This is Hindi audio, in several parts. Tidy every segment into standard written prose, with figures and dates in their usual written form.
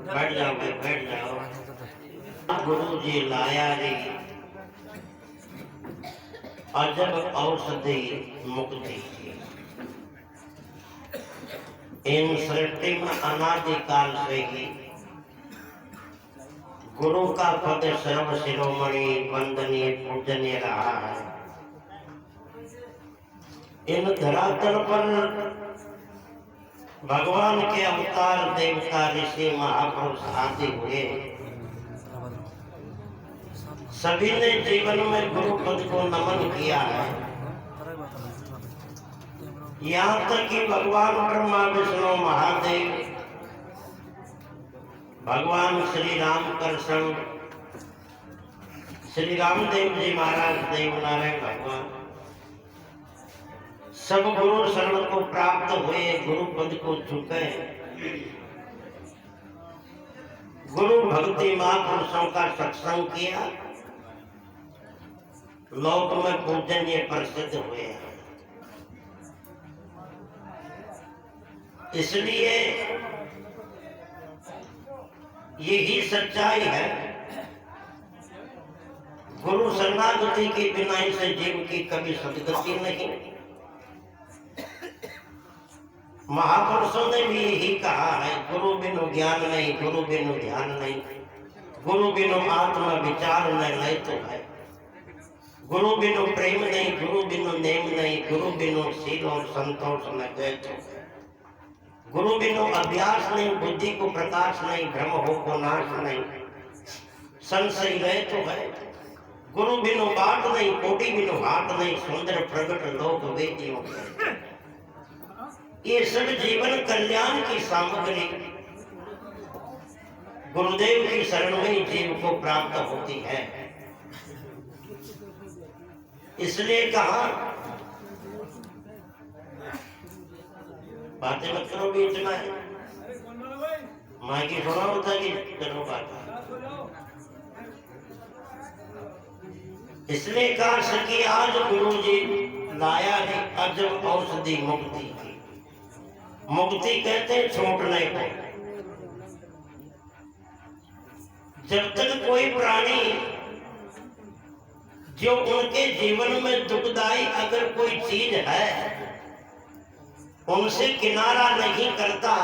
बैठ जाओगे, बैठ जाओ। गुरु जी लाया रे अजब औषधि मुक्ति की। इन सृष्टि में अनादिकाल से ही गुरु का पद सर्व शिरोमणि वंदनीय पूजनीय रहा है। इन धरातल पर भगवान के अवतार देवता ऋषि महापुरुष आदि हुए। सभी ने जीवन में गुरु पद को नमन किया है। यहाँ तक कि भगवान ब्रह्मा विष्णु महादेव, भगवान श्री राम कृष्ण, श्री रामदेव जी महाराज, देवनारायण भगवान, सब गुरु शरण को प्राप्त हुए, गुरु पद को झुके। गुरु भक्ति महापुरुषों का सत्संग किया, लोक में पूजनीय प्रसिद्ध हुए हैं। इसलिए यही सच्चाई है, गुरु शरणागति के बिना इसे जीव की कभी सदगति नहीं। महापुरुषों ने भी यही कहा है, गुरु बिनु ज्ञान नहीं, गुरु बिनु ध्यान नहीं, गुरु बिनु आत्मा विचार न लय तो है, गुरु बिनु प्रेम नहीं, गुरु बिनु नेम नहीं, गुरु बिनु शील और संतोष न गए तो है, गुरु बिनु अभ्यास नहीं, बुद्धि को प्रकाश नहीं, भ्रम हो को नाश नहीं, संशय रहे तो है, गुरु बिनु बाट नहीं, कोटि बिनु हाट नहीं, सुंदर प्रगट लोक वेदियों। ये सब जीवन कल्याण की सामग्री गुरुदेव की शरण में जीव को प्राप्त होती है। इसलिए कहा, बातें मत करो बीच में, माँ की सुना होता कि करो बात। इसलिए कहा सकी आज गुरु जी लाया है अजब औषधि मुक्ति की। मुक्ति कहते हैं छूटने को। जब तक कोई प्राणी जो उनके जीवन में दुखदाई अगर कोई चीज है उनसे किनारा नहीं करता,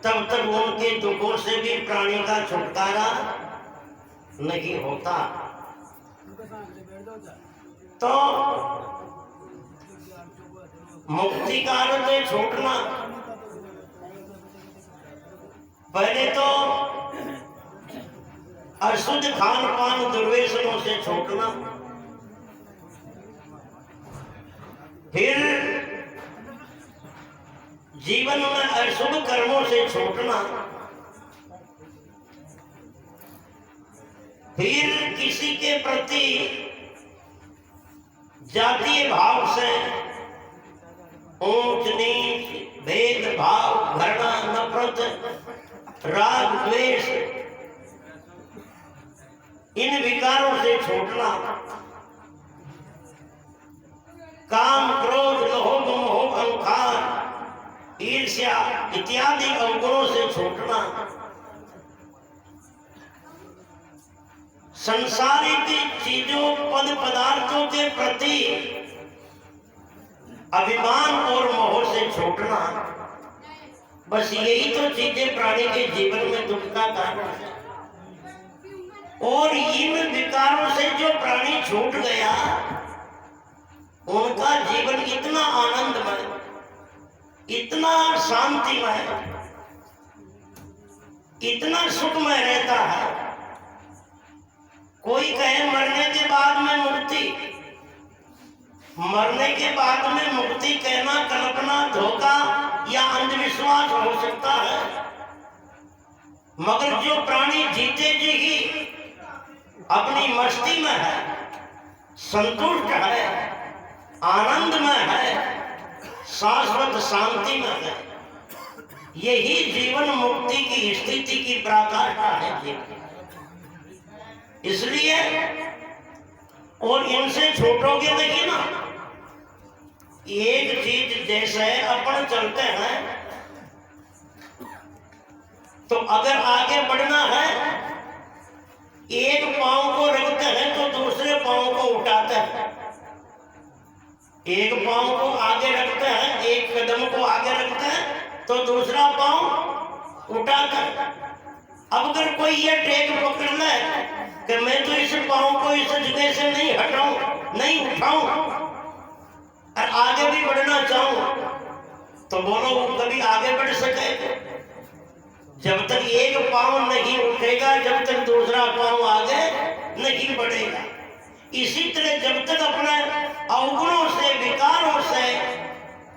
तब तक उनके दुखों से भी प्राणी का छुटकारा नहीं होता। तो मुक्ति का अर्थ है छूटना। पहले तो अशुद्ध खान पान दुर्व्यसनों से छूटना, फिर जीवन में अशुभ कर्मों से छूटना, फिर किसी के प्रति जातीय भाव से, ऊंच नीच, भेदभाव, घृणा, नफरत, राग द्वेष, इन विकारों से छूटना, काम क्रोध लोभ मोह अहंकार ईर्ष्या इत्यादि अवगुणों से छूटना, संसारिक चीजों पद पदार्थों के प्रति अभिमान और मोह से छूटना। बस यही तो चीजें प्राणी के जीवन में दुख का कारण है। और इन विकारों से जो प्राणी छूट गया उनका जीवन इतना आनंदमय, इतना शांतिमय, इतना सुखमय रहता है। कोई कहे मरने के बाद में मुक्ति, मरने के बाद में मुक्ति कहना कल्पना, धोखा या अंधविश्वास हो सकता है, मगर जो प्राणी जीते जी ही अपनी मस्ती में है, संतुष्ट है, आनंद में है, शाश्वत शांति में है, यही जीवन मुक्ति की स्थिति की पराकाष्ठा है जीवन। इसलिए और इनसे छूटोगे नहीं ना, एक चीज जैसे अपन चलते हैं तो अगर आगे बढ़ना है एक पांव को रखते हैं तो दूसरे पांव को उठाते हैं, एक पांव को आगे रखते हैं, एक कदम को आगे रखते हैं तो दूसरा पांव उठाते हैं। अब अगर कोई ये टेक पकड़ ले कि मैं तो इस पांव को इस जगह से नहीं हटाऊं, नहीं उठाऊं और आगे भी बढ़ना चाहूं, तो बोलो वो कभी आगे बढ़ सके? जब तक एक पांव नहीं उठेगा, जब तक दूसरा पांव आगे नहीं बढ़ेगा। इसी तरह जब तक अपने अवगुणों से, विकारों से,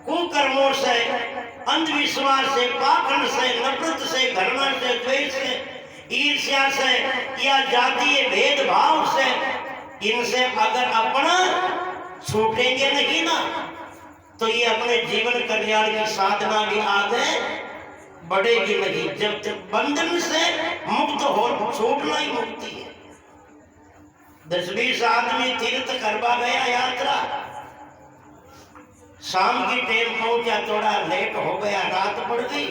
कुकर्मों से, अंधविश्वास से, पाखंड से, नफरत से, घृणा से, द्वेष से, ईर्ष्या से या जातीय भेदभाव से, इनसे अगर अपना छूटेंगे नहीं ना, तो ये अपने जीवन कल्याण की साधना भी आगे बढ़ेगी नहीं। जब तक बंधन से मुक्त हो, छूटना ही मुक्ति है। 10-20 आदमी तीर्थ करवा गया यात्रा, शाम की टाइम पहुंचा, थोड़ा लेट हो गया, रात पड़ गई।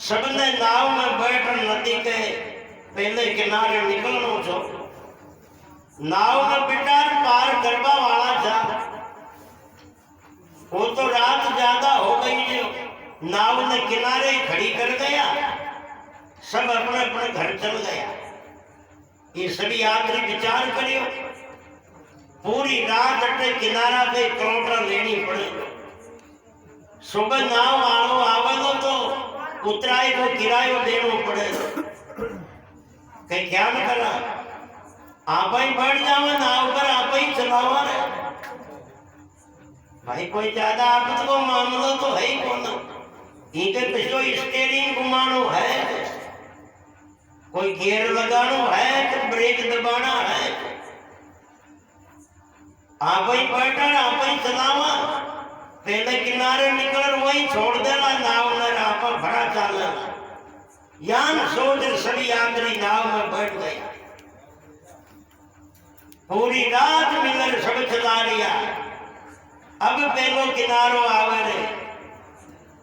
सबने नाव में बैठ नदी के पहले किनारे निकलना जो नाव में बिटार पार करवा वाला था, वो तो रात ज्यादा हो गई, जो नाव ने किनारे खड़ी कर गया, सब अपने अपने घर चल गया। ये सभी यात्री विचार करियो, पूरी रात अटे किनारा पे करोटा लेनी पड़े, सुबह नाव आलो आवेलो तो उतराई को किरायो देना पड़े, कहीं क्या न करा, आप ही बैठ जावे नाव पर, आप ही चलावा रे भाई, कोई ज्यादा आपत को मामला तो है ही कौन, इनके पिछलो स्टीयरिंग घुमानो है, कोई गियर लगानो है, कोई ब्रेक दबाना है, आप ही बैठा, आप ही चलावा, पहले किनारे निकल वही छोड़ देना नाव में, आप भरा चालना। यान सोच सभी यात्री नाव में बैठ गए, पूरी रात मिलकर सब चला लिया। अब पहलो किनारो आवे रे,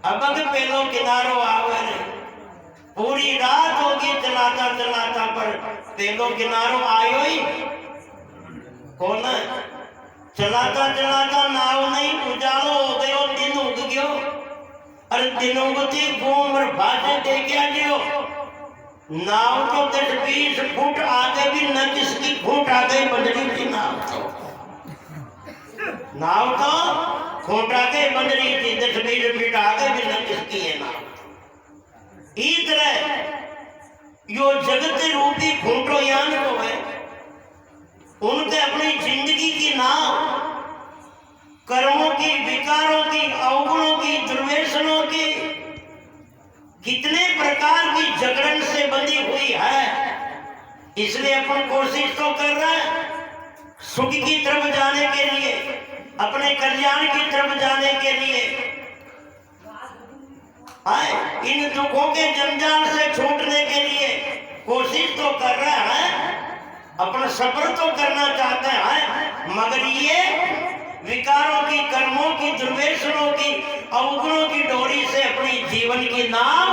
अब पहलो किनारो आवे रे, पूरी रात होगी चलाता चलाता, पर पहलो किनारो आयो ही कौन है? चलाता चलाता नाव नहीं, उजालो हो गयो, दिन उग गयो, अरे दिन उगती घूम भाषे दे क्या जियो, नाव तो 10-20 फुट आगे भी न किसकी फुट आगे बंदरी थी नाव तो, नाव तो फुट आगे बंदरी थी, 10-20 फीट आगे भी न किसकी है नाव। इस तरह यो जगत रूपी खूंटो यान को है, उनके अपनी जिंदगी की नाव कर्मों की, विकारों की, अवगुणों की, दुर्व्यसनों की, कितने प्रकार की जकड़न से बंधी हुई है। इसलिए अपन कोशिश तो कर रहे हैं सुख की तरफ जाने के लिए, अपने कल्याण की तरफ जाने के लिए, इन दुखों के जंजाल से छूटने के लिए कोशिश तो कर रहे हैं, अपना सफर तो करना चाहते हैं, मगर ये विकारों की, कर्मों की, दुर्व्यसनों की, अवगुणों की डोरी से अपनी जीवन की नाव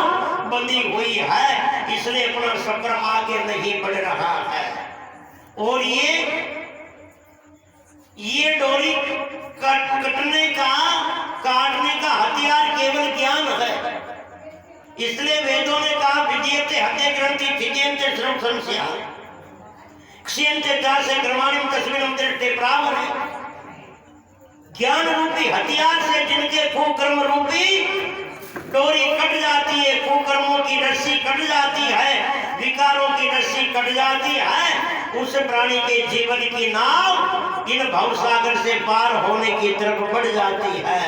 बंधी हुई है, इसलिए अपना सफर आगे नहीं बढ़ रहा है। और ये डोरी काटने का हथियार केवल ज्ञान है। इसलिए वेदों ने कहा विद्यते हते ग्रंथि चिद्यन्ते सर्व संशया क्षीयन्ते दासे कर्माणि तस्मिन् दृष्टे प्रावरे। ज्ञान रूपी हथियार से जिनके कुकर्म रूपी डोरी कट जाती है, कुकर्मों की रस्सी कट जाती है, विकारों की रस्सी कट जाती है, उस प्राणी के जीवन की नाव इन भवसागर से पार होने की तरफ बढ़ जाती है।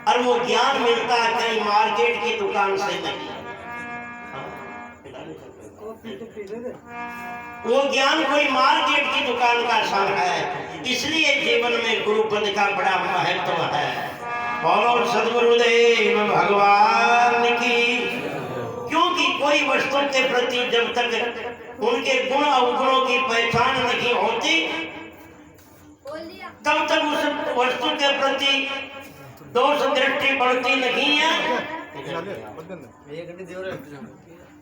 और वो ज्ञान मिलता है कहीं मार्केट की दुकान से नहीं, वो ज्ञान कोई मार्केट की दुकान का संग है। इसलिए जीवन में गुरु पद का बड़ा महत्व है। बोलो सद्गुरुदेव भगवान की। क्योंकि कोई वस्तु के प्रति जब तक उनके गुण अवगुणों की पहचान नहीं होती, तब तक उस वस्तु के प्रति दोष दृष्टि बढ़ती नहीं है,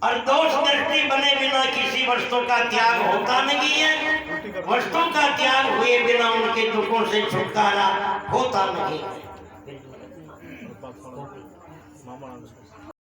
और दोष दृष्टि बने बिना किसी वस्तु का त्याग होता नहीं है। वस्तु का त्याग हुए बिना उनके दुखों से छुटकारा होता नहीं है।